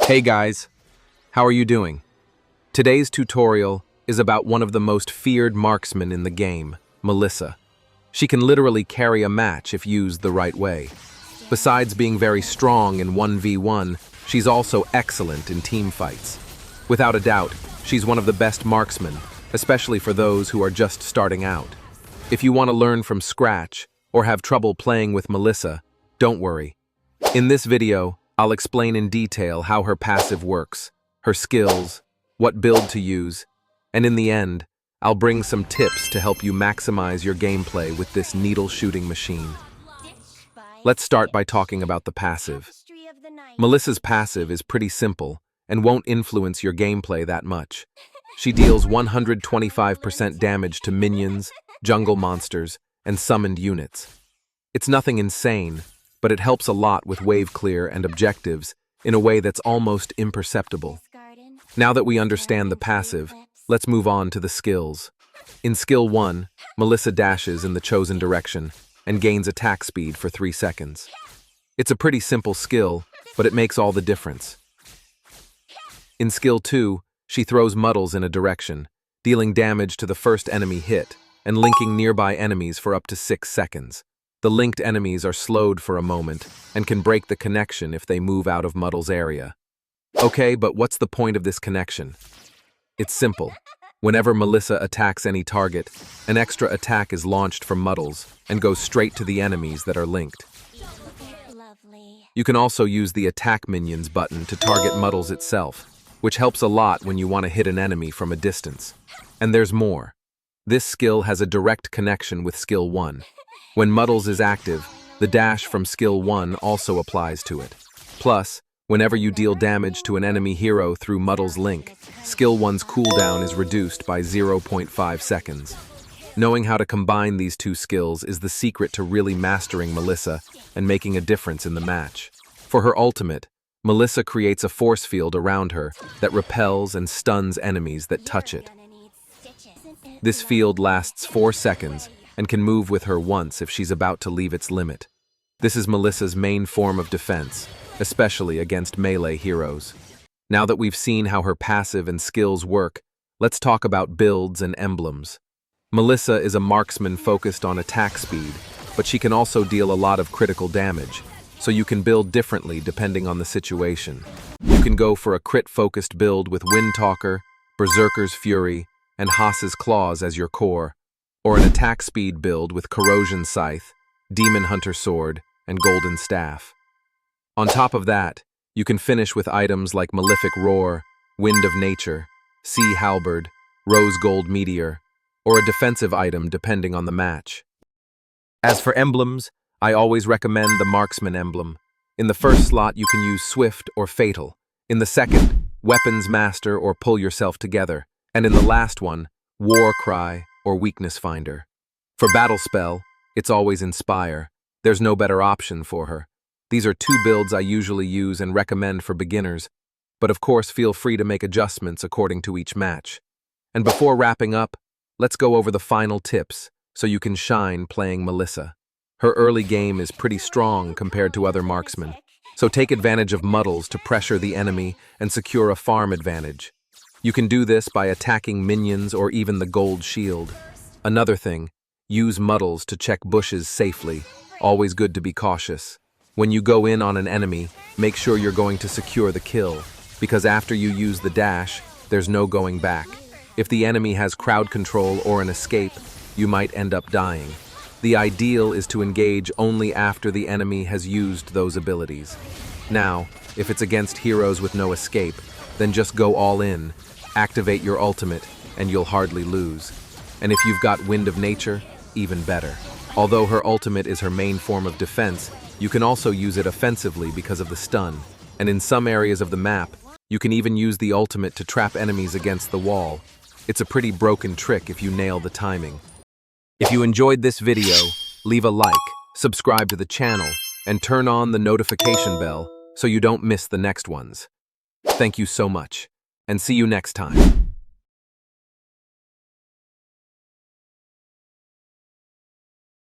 Hey guys, how are you doing? Today's tutorial is about one of the most feared marksmen in the game, Melissa. She can literally carry a match if used the right way. Besides being very strong in 1v1, she's also excellent in team fights. Without a doubt, she's one of the best marksmen, especially for those who are just starting out. If you want to learn from scratch or have trouble playing with Melissa, don't worry. In this video, I'll explain in detail how her passive works, her skills, what build to use, and in the end, I'll bring some tips to help you maximize your gameplay with this needle-shooting machine. Let's start by talking about the passive. Melissa's passive is pretty simple and won't influence your gameplay that much. She deals 125% damage to minions, jungle monsters, and summoned units. It's nothing insane, but it helps a lot with wave clear and objectives in a way that's almost imperceptible. Now that we understand the passive, let's move on to the skills. In Skill 1, Melissa dashes in the chosen direction and gains attack speed for 3 seconds. It's a pretty simple skill, but it makes all the difference. In Skill 2, she throws muddles in a direction, dealing damage to the first enemy hit and linking nearby enemies for up to 6 seconds. The linked enemies are slowed for a moment and can break the connection if they move out of Muddle's area. Okay, but what's the point of this connection? It's simple. Whenever Melissa attacks any target, an extra attack is launched from Muddles and goes straight to the enemies that are linked. You can also use the Attack Minions button to target Muddles itself, which helps a lot when you want to hit an enemy from a distance. And there's more. This skill has a direct connection with Skill 1. When Muddles is active, the dash from Skill 1 also applies to it. Plus, whenever you deal damage to an enemy hero through Muddles' link, Skill 1's cooldown is reduced by 0.5 seconds. Knowing how to combine these two skills is the secret to really mastering Melissa and making a difference in the match. For her ultimate, Melissa creates a force field around her that repels and stuns enemies that touch it. This field lasts 4 seconds and can move with her once if she's about to leave its limit. This is Melissa's main form of defense, especially against melee heroes. Now that we've seen how her passive and skills work, let's talk about builds and emblems. Melissa is a marksman focused on attack speed, but she can also deal a lot of critical damage, so you can build differently depending on the situation. You can go for a crit-focused build with Windtalker, Berserker's Fury, and Haas's Claws as your core, or an attack speed build with Corrosion Scythe, Demon Hunter Sword, and Golden Staff. On top of that, you can finish with items like Malefic Roar, Wind of Nature, Sea Halberd, Rose Gold Meteor, or a defensive item depending on the match. As for emblems, I always recommend the Marksman emblem. In the first slot, you can use Swift or Fatal. In the second, Weapons Master or Pull Yourself Together. And in the last one, War Cry or Weakness Finder. For Battle Spell, it's always Inspire. There's no better option for her. These are 2 builds I usually use and recommend for beginners, but of course feel free to make adjustments according to each match. And before wrapping up, let's go over the final tips so you can shine playing Melissa. Her early game is pretty strong compared to other marksmen, so take advantage of Muddles to pressure the enemy and secure a farm advantage. You can do this by attacking minions or even the gold shield. Another thing, use Muddles to check bushes safely. Always good to be cautious. When you go in on an enemy, make sure you're going to secure the kill, because after you use the dash, there's no going back. If the enemy has crowd control or an escape, you might end up dying. The ideal is to engage only after the enemy has used those abilities. Now, if it's against heroes with no escape, then just go all in. Activate your ultimate, and you'll hardly lose. And if you've got Wind of Nature, even better. Although her ultimate is her main form of defense, you can also use it offensively because of the stun. And in some areas of the map, you can even use the ultimate to trap enemies against the wall. It's a pretty broken trick if you nail the timing. If you enjoyed this video, leave a like, subscribe to the channel, and turn on the notification bell so you don't miss the next ones. Thank you so much, and see you next time.